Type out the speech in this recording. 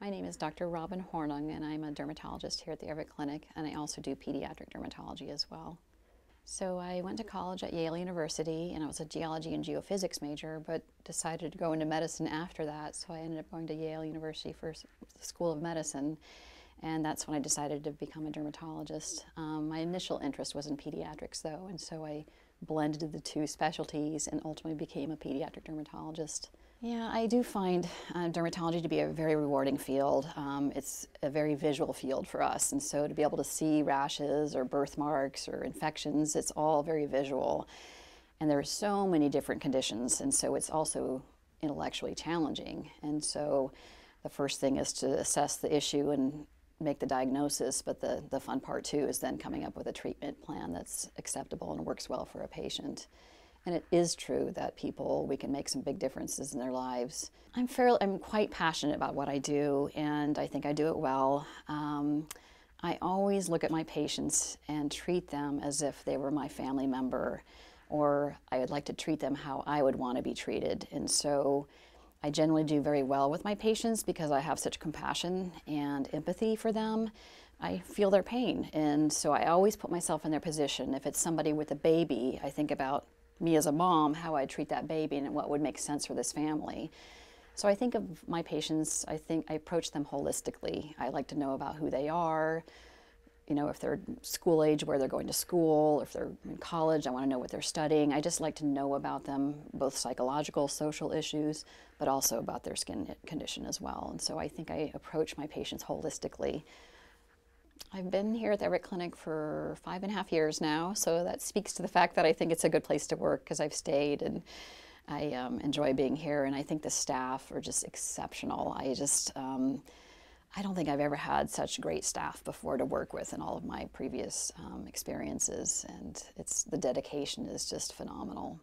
My name is Dr. Robin Hornung, and I'm a dermatologist here at the Everett Clinic, and I also do pediatric dermatology as well. So I went to college at Yale University, and I was a geology and geophysics major, but decided to go into medicine after that, so I ended up going to Yale University for the School of Medicine, and that's when I decided to become a dermatologist. My initial interest was in pediatrics, though, and so I blended the two specialties and ultimately became a pediatric dermatologist. Yeah, I do find dermatology to be a very rewarding field. It's a very visual field for us, and so to be able to see rashes or birthmarks or infections, it's all very visual. And there are so many different conditions, and so it's also intellectually challenging. And so the first thing is to assess the issue and make the diagnosis, but the fun part too is then coming up with a treatment plan that's acceptable and works well for a patient. And it is true that we can make some big differences in their lives. I'm quite passionate about what I do, and I think I do it well. I always look at my patients and treat them as if they were my family member, or I would like to treat them how I would want to be treated. And so I generally do very well with my patients because I have such compassion and empathy for them. I feel their pain, and so I always put myself in their position. If it's somebody with a baby, I think about me as a mom, how I'd treat that baby and what would make sense for this family. So I think of my patients, I approach them holistically. I like to know about who they are, if they're school age, where they're going to school, if they're in college, I want to know what they're studying. I just like to know about them, both psychological, social issues, but also about their skin condition as well. And so I think I approach my patients holistically. I've been here at the Everett Clinic for 5.5 years now, so that speaks to the fact that I think it's a good place to work because I've stayed and I enjoy being here, and I think the staff are just exceptional. I don't think I've ever had such great staff before to work with in all of my previous experiences, and the dedication is just phenomenal.